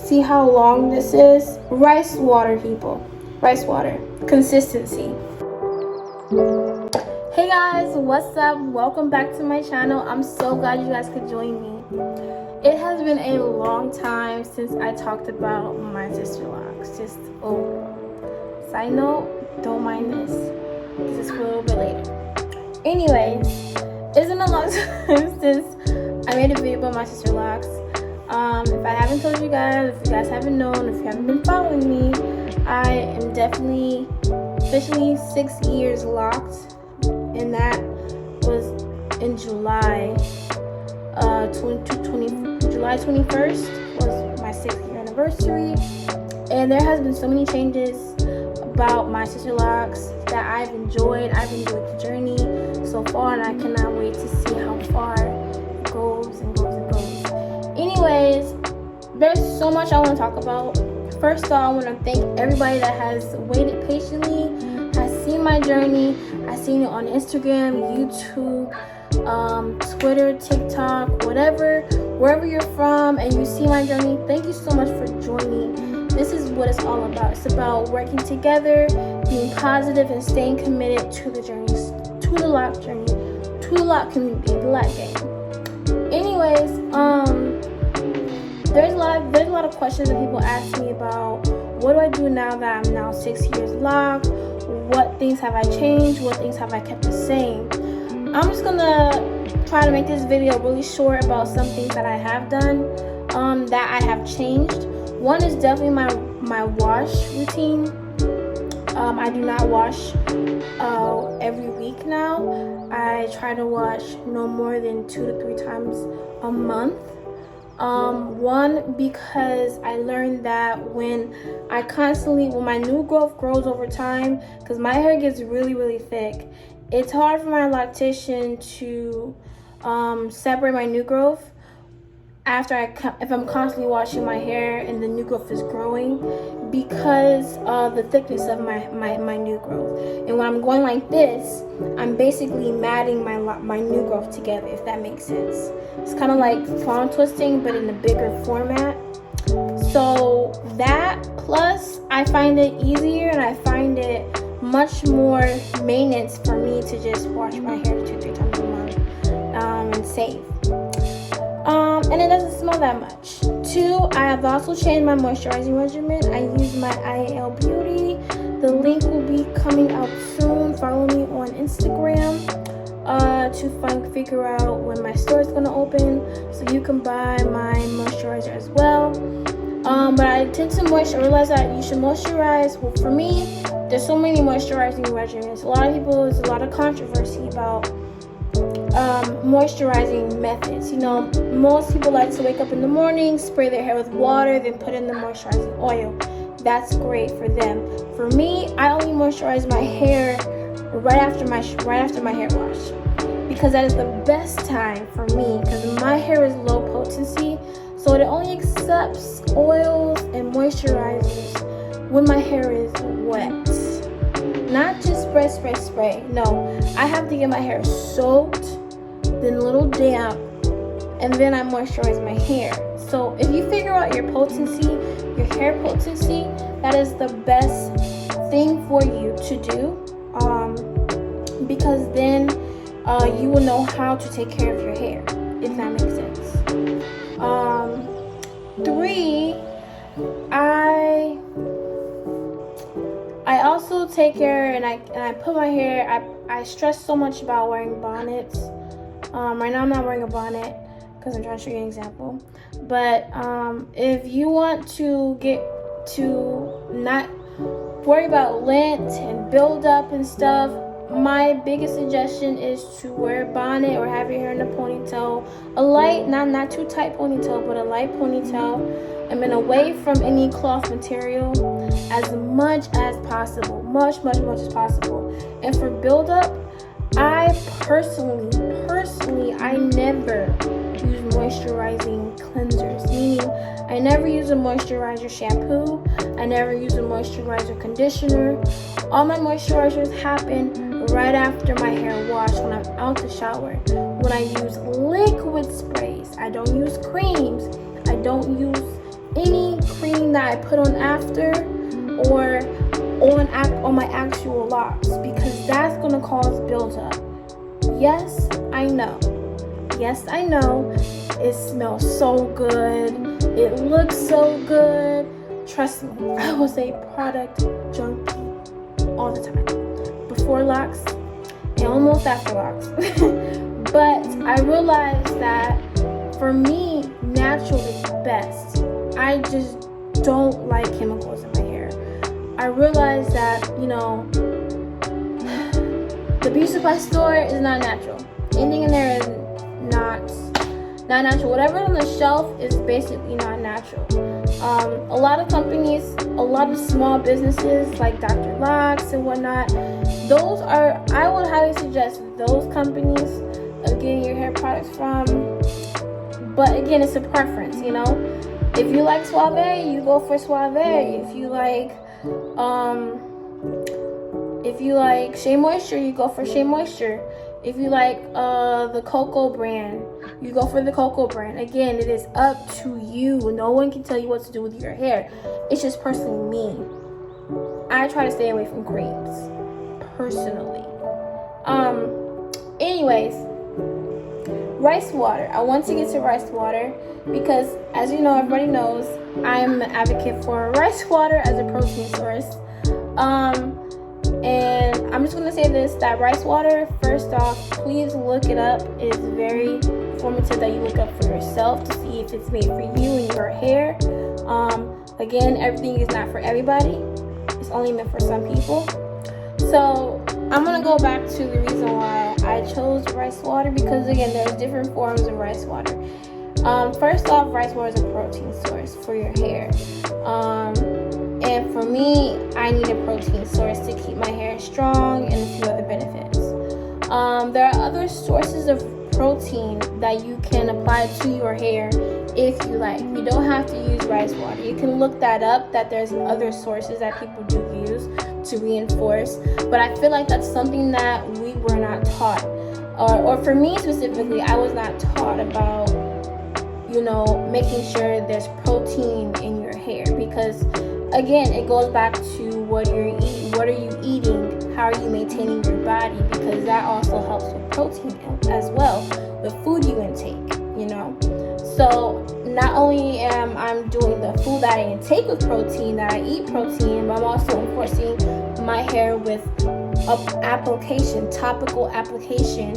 See how long this is? Rice water, people. Rice water. Consistency. Hey guys, what's up? Welcome back to my channel. I'm so glad you guys could join me. It has been a long time since I talked about my Sisterlocks. Just side note, don't mind this. This is for a little bit later. Anyways, it's been a long time since I made a video about my Sisterlocks. If I haven't told you guys, if you guys haven't known, if you haven't been following me, I am definitely officially 6 years locked, and that was in July 21st was my 6th year anniversary. And there has been so many changes about my Sisterlocks that I've enjoyed. I've enjoyed the journey so far, and I cannot wait to see how far it goes and goes and goes. Anyways, there's so much I want to talk about. First of all, I want to thank everybody that has waited patiently, has seen my journey. I've seen it on Instagram, YouTube, Twitter, TikTok, wherever you're from, and you see my journey. Thank you so much for joining. This is what it's all about. It's about working together, being positive, and staying committed to the journeys, to the lock journey, to the lock community, the lock game. Anyways, there's a lot of questions that people ask me about. What do I do now that I'm now 6 years locked? What things have I changed? What things have I kept the same? I'm just gonna try to make this video really short about some things that I have done, that I have changed. One is definitely my wash routine. I do not wash every week now. I try to wash no more than 2 to 3 times a month. One, because I learned that when my new growth grows over time, because my hair gets really, really thick, it's hard for my loctician to separate my new growth if I'm constantly washing my hair and the new growth is growing, because of the thickness of my new growth. And when I'm going like this, I'm basically matting my new growth together, if that makes sense. It's kind of like fawn twisting, but in a bigger format. So that, plus I find it easier and I find it much more maintenance for me to just wash my hair 2-3 times a month, and save. And it doesn't smell that much. 2, I have also changed my moisturizing regimen. I use my IAL Beauty. The link will be coming out soon. Follow me on Instagram to figure out when my store is going to open, so you can buy my moisturizer as well. But I tend to realize that you should moisturize. Well, for me, there's so many moisturizing regimens. There's a lot of controversy about moisturizing methods. You know, most people like to wake up in the morning, spray their hair with water, then put in the moisturizing oil. That's great for them. For me, I only moisturize my hair right after my hair wash, because that is the best time for me, because my hair is low potency, so it only accepts oils and moisturizers when my hair is wet. Not just spray. No, I have to get my hair soaked, then a little damp, and then I moisturize my hair. So if you figure out your potency, your hair potency, that is the best thing for you to do, because then you will know how to take care of your hair, if that makes sense. 3, I also take care, and I put my hair, I stress so much about wearing bonnets. Right now I'm not wearing a bonnet because I'm trying to show you an example. But if you want to get to not worry about lint and build up and stuff, my biggest suggestion is to wear a bonnet or have your hair in a ponytail. A light, not too tight ponytail, but a light ponytail. And then away from any cloth material as much as possible. Much as possible. And for buildup, I personally, I never use moisturizing cleansers. Meaning, I never use a moisturizer shampoo. I never use a moisturizer conditioner. All my moisturizers happen right after my hair wash, when I'm out the shower. When I use liquid sprays, I don't use creams. I don't use any that I put on after or on my actual locks, because that's going to cause buildup. Yes, I know. Yes, I know. It smells so good. It looks so good. Trust me, I was a product junkie all the time. Before locks and almost after locks. But I realized that for me, natural is best. I just don't like chemicals in my hair. I realized that, you know, the beauty supply store is not natural. Anything in there is not natural. Whatever on the shelf is basically not natural. A lot of companies, a lot of small businesses like Dr. Locks and whatnot, I would highly suggest those companies of getting your hair products from. But again, it's a preference, you know. If you like Suave, you go for Suave. If you like Shea Moisture, you go for Shea Moisture. If you like the Cocoa brand, you go for the Cocoa brand. Again, it is up to you. No one can tell you what to do with your hair. It's just personally me. I try to stay away from creams, personally. Anyways, rice water. I want to get to rice water because, as you know, everybody knows, I'm an advocate for rice water as a protein source. And I'm just going to say this, that rice water, first off, please look it up. It is very informative that you look up for yourself to see if it's made for you and your hair. Again, everything is not for everybody. It's only meant for some people. So I'm going to go back to the reason why I chose rice water, because again, there's different forms of rice water. First off, rice water is a protein source for your hair. And for me, I need a protein source to keep my hair strong and a few other benefits. There are other sources of protein that you can apply to your hair if you like. You don't have to use rice water. You can look that up, that there's other sources that people do use to reinforce. But I feel like that's something that we were not taught. Or for me specifically, I was not taught about, you know, making sure there's protein in your hair, because again, it goes back to what you're eating. What are you eating? How are you maintaining your body? Because that also helps with protein as well, the food you intake, you know. So not only am I doing the food that I intake with protein, that I eat protein, but I'm also enforcing my hair with topical application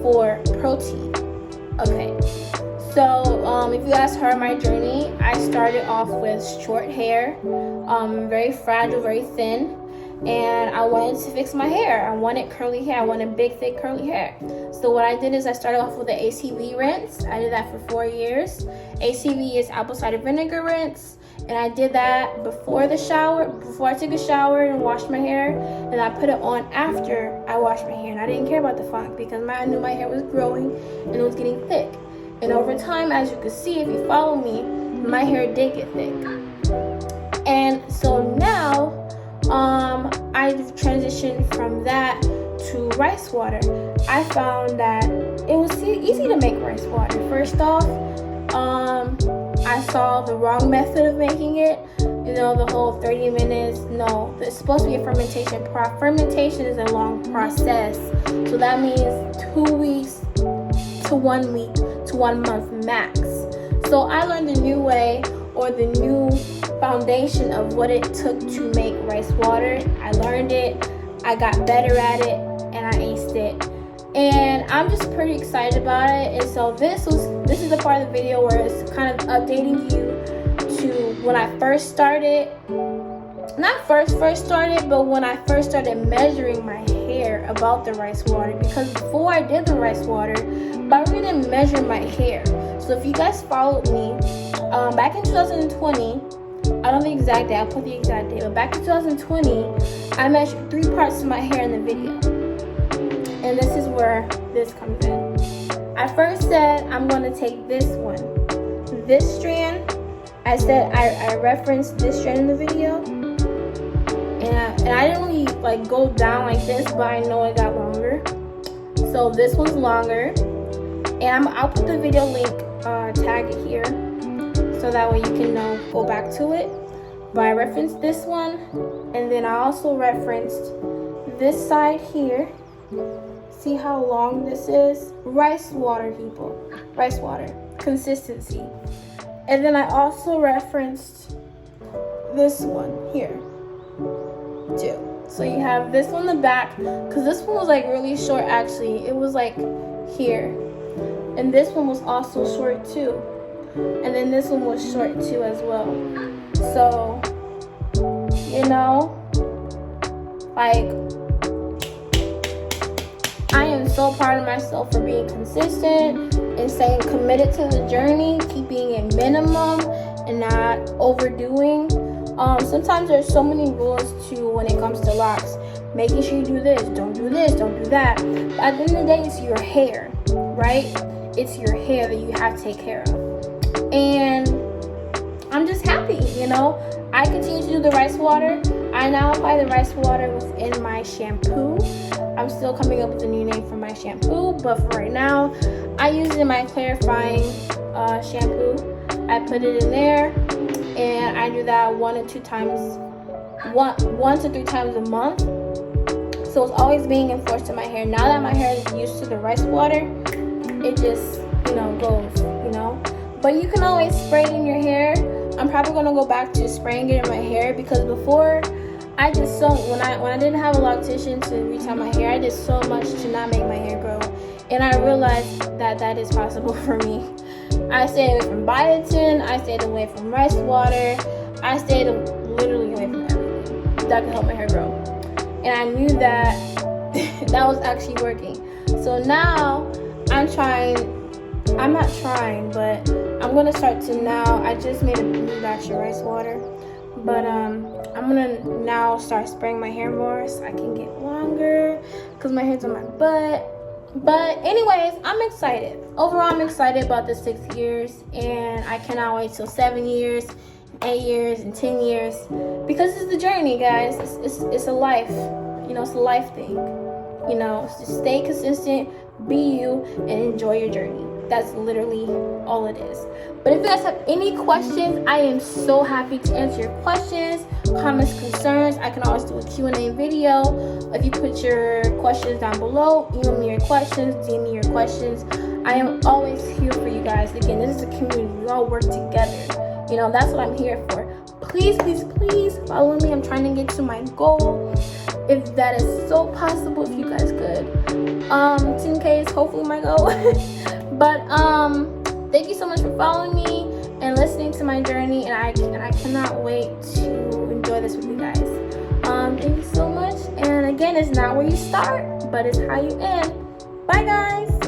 for protein. Okay. So, if you guys heard my journey, I started off with short hair, very fragile, very thin, and I wanted to fix my hair. I wanted curly hair. I wanted big, thick, curly hair. So what I did is I started off with the ACV rinse. I did that for 4 years. ACV is apple cider vinegar rinse, and I did that before the shower, before I took a shower and washed my hair, and I put it on after I washed my hair. And I didn't care about the funk because I knew my hair was growing and it was getting thick. And over time, as you can see, if you follow me, my hair did get thick. And so now, I've transitioned from that to rice water. I found that it was easy to make rice water. First off, I saw the wrong method of making it. You know, the whole 30 minutes. No, it's supposed to be a fermentation. Fermentation is a long process. So that means 2 weeks to 1 week to 1 month max. So I learned the new way, or the new foundation of what it took to make rice water. I learned it, I got better at it, and I aced it. And I'm just pretty excited about it. And so this is the part of the video where it's kind of updating you to when I first started. Not first started, but when I first started measuring my hair about the rice water. Because before I did the rice water, but I really didn't measure my hair. So if you guys followed me, back in 2020, I don't know the exact day, I'll put the exact date, but back in 2020, I measured 3 parts of my hair in the video. And this is where this comes in. I first said I'm going to take this one. This strand, I said I referenced this strand in the video. And I didn't really like go down like this, but I know it got longer. So this one's longer. And I'll put the video link, tag it here. so that way you can go back to it. But I referenced this one, and then I also referenced this side here. See how long this is? Rice water, people. Rice water. Consistency. And then I also referenced this one here too. So you have this on the back, because this one was like really short actually. It was like here. And this one was also short too. And then this one was short too as well. So, you know, like, I am so proud of myself for being consistent and staying committed to the journey, keeping it minimum and not overdoing. Sometimes there's so many rules too when it comes to locks. Making sure you do this, don't do that. But at the end of the day, it's your hair, right? It's your hair that you have to take care of. And I'm just happy, you know. I continue to do the rice water. I now apply the rice water within my shampoo. I'm still coming up with a new name for my shampoo, but for right now, I use it in my clarifying shampoo. I put it in there, and I do that 1 to 3 times a month. So it's always being enforced in my hair. Now that my hair is used to the rice water, it just, goes, But you can always spray it in your hair. I'm probably gonna go back to spraying it in my hair, because before I did when I didn't have a loctician to retell my hair, I did so much to not make my hair grow, and I realized that is possible for me. I stayed away from biotin, I stayed away from rice water, I stayed literally away from everything that could help my hair grow, and I knew that that was actually working. So now I'm not trying, but I'm gonna start to now. I just made a new batch of rice water, but I'm gonna now start spraying my hair more so I can get longer, because my hair's on my butt. But anyways, I'm excited. Overall, I'm excited about the 6 years, and I cannot wait till 7 years, 8 years, and 10 years, because it's the journey, guys. It's a life, it's a life thing. Just stay consistent, be you, and enjoy your journey. That's literally all it is. But if you guys have any questions, I am so happy to answer your questions, comments, concerns. I can always do a Q&A video. If you put your questions down below, email me your questions, DM me your questions. I am always here for you guys. Again, this is a community. We all work together. That's what I'm here for. Please, please, please follow me. I'm trying to get to my goal. If that is so possible, if you guys could. 10K is hopefully my goal. But thank you so much for following me and listening to my journey, and I cannot wait to enjoy this with you guys. Thank you so much. And again, it's not where you start, but it's how you end. Bye, guys.